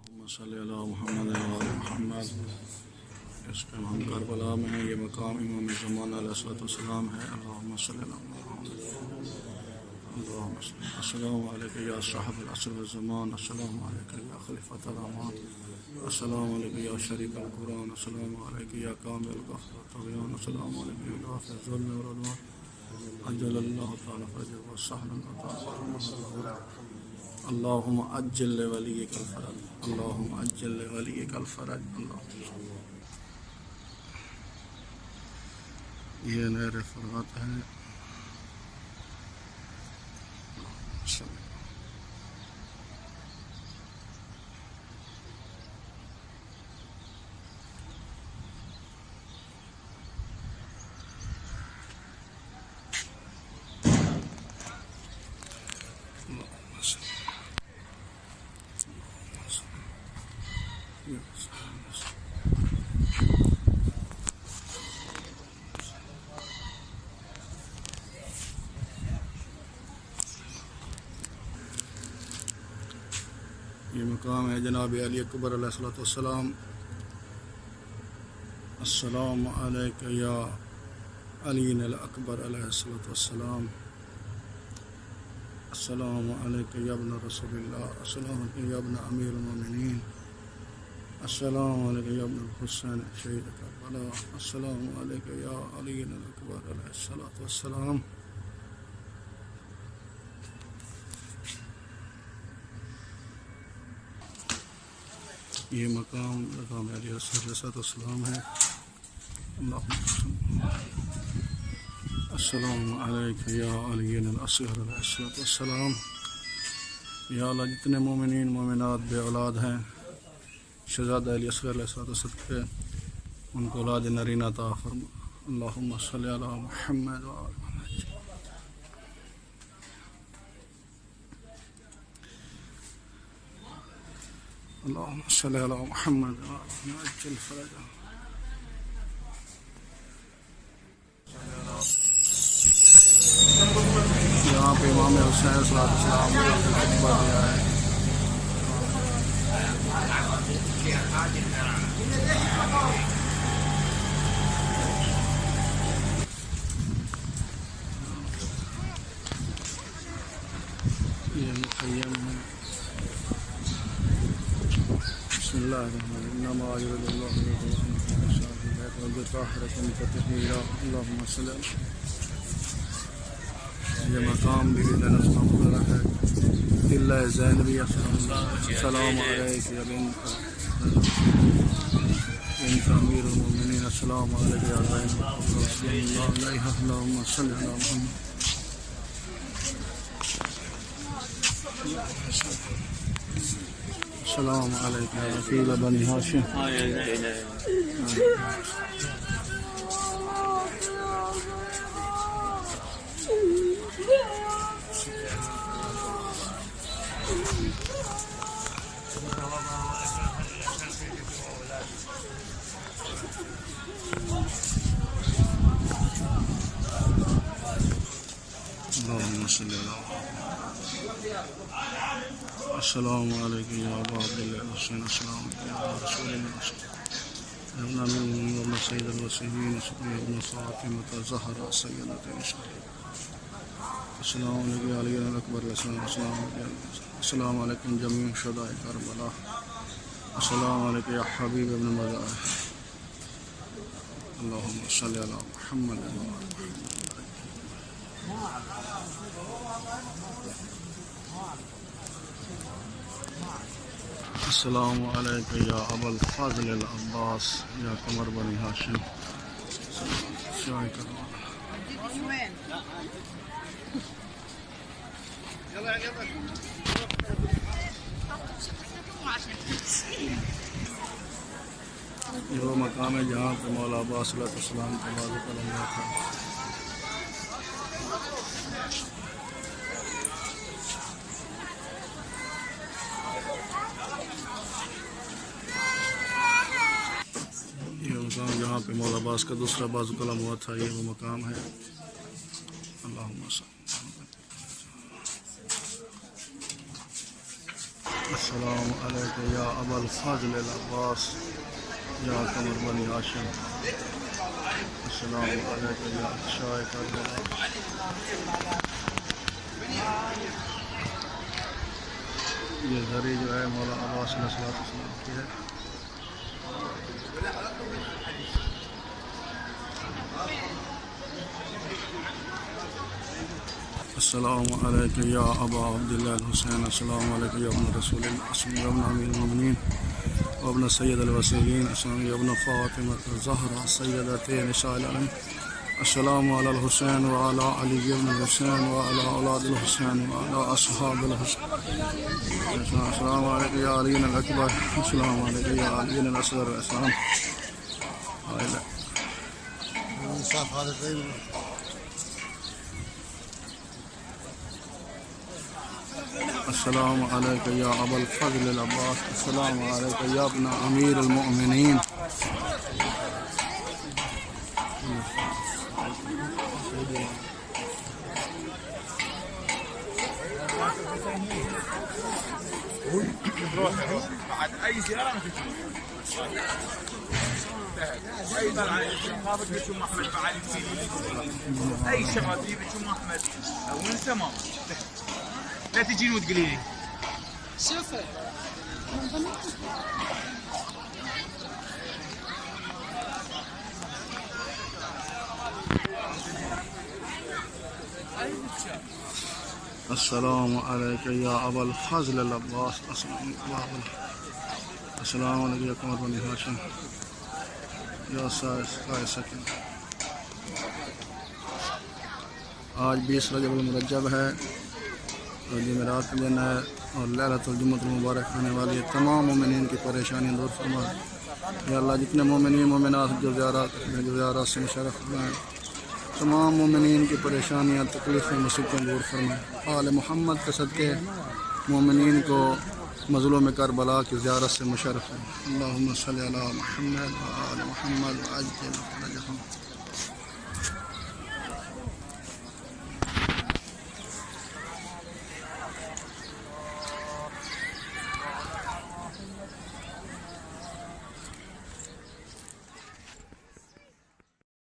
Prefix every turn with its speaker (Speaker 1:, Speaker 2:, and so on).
Speaker 1: اللہم صلی علی محمد و آل محمد۔ اس ٹائم ہم کربلا میں ہیں، یہ مقام امام زمان علیہ السلام ہے۔ اللہم صلی علی محمد۔ اللہم صلی السلام علیکم یا صاحب العصر والزمان، السلام علیکم یا خلیفۃ الرحمن، السلام علیکم یا شریک القرآن، السلام علیکم یا کامل الغفر والطغیان، السلام علیکم یا دافع الظلم والعدوان، عجل اللہ تعالی فرجہ وسهلا وطاعہ۔ اللہم عجل لولیک الفرج، اللہم عجل لولیک الفرج۔ یہ نہر فرات ہے۔ یہ مقام ہے جناب علی اکبر علیہ السلام۔ السلام علیکم یا علی الاکبر علیہ السلام، السلام علیکم یا ابن رسول اللہ، السلام علیکم یا ابن امیر المومنین، السلام علیکم یا ابن الحسین شہید کربلا، السلام علیکم یا علی الاکبر علیہ السلام۔ یہ مقام علی السلام ہے۔ السلام علیکم یا علی الاصغر علیہ السلام۔ یا اللہ جتنے مومنین مومنات بے اولاد ہیں شہزادہ علی اصغر علیہ السلام کے، ان کو اولاد نرینہ عطا فرما۔ اللہم صلی علی محمد و آل محمد۔ اللہم صلی علی محمد و آل محمد عجل فرجہ۔ یہاں پہ امام حسین صلی اللہ علیہ وسلم نے خطبہ دیا ہے۔ یہ مخیم ہے۔ بسم اللہ الرحمن الرحیم۔ انما یرید اللہ تطہیرا۔ اللہم صلی علی۔ یہ مقام بھی زینب وغیرہ ہے۔ قلعہ زینبیہ۔ السلام علیکم یا بنت امیر المومنین، السلام علیکم یا زینب رسول اللہ علیہ۔ اللہم صلی علی محمد۔ السلام علیکم یا رفیق بنی ہاشم۔ اللہم صلی علی محمد۔ السلام علیکم یا ابا عبداللہ حسین، السلام علیکم یا ابا رسول اللہ، ابن امیر المومنین ابن سید الوصیین ابن فاطمۃ الزہرا سیدۃ النساء۔ السلام علیکم یا علی الاکبر علیہ السلام، السلام علیکم جمیع شہداء کربلا، السلام علیکم یا حبیب ابن مظاہر۔ اللہم صلی علی محمد و آل محمد۔ السلام علیکم یا ابا الفضل العباس یا قمر بنی ہاشم شاہ کربلا۔ یہ وہ مقام ہے جہاں پہ مولا عباس علیہ السلام کا بازو قلم ہوا تھا۔ یہ مقام جہاں پہ مولا عباس کا دوسرا بازو قلم ہوا تھا، یہ وہ مقام ہے۔ اللہم صلی السلام علیکم یا ابا الفضل العباس یا قمر بنی ہاشم. السلام علیکم یا شاہ کربلا. یہ گھڑی جو ہے مولانا عباس علیہ السلام کی ہے. السلام علیکم یا ابا عبداللہ الحسین. السلام علیکم یا ابن رسول اللہ. السلام ابن امیر المؤمنین وابن سید الوسیلین. السلام ابن فاطمہ الزہرا سیدۃ نساء العالمین. السلام علی الحسین وعلی علی ابن الحسین وعلی اولاد الحسین وعلی اصحاب الحسین. السلام علیکم یا علی الاکبر. السلام علیکم یا علی الاصغر. السلام السلام علیکم یا ابا الفضل العباس. السلام علیکم یا ابن امیر المؤمنین.
Speaker 2: بعد اي زياره ما تجي اي مقابل بتشوف احمد معالي اي شغله تجي بتشوف احمد وين سما لا تجين وتقولي لي شوف
Speaker 1: السلام علیکم یا ابا الفضل العباس. السلام علیکم یا قمر بنی ہاشم یا سائے سکن. آج 20 رجب المرجب ہے اور جمعرات کا دن ہے اور لیلۃ الجمعۃ المبارک آنے والی ہے. تمام مومنین کی پریشانی دور فرما. یا اللہ جتنے مومنین مومنات جو زیارات سے مشرف ہوئے تمام مومنین کی پریشانیاں تکلیفیں مصیبتیں دور فرمائے. آل محمد کے صدقے مومنین کو مظلوم کربلا کی زیارت سے مشرف ہے. اللہم صلی علی محمد و آل محمد وعجل فرجہم.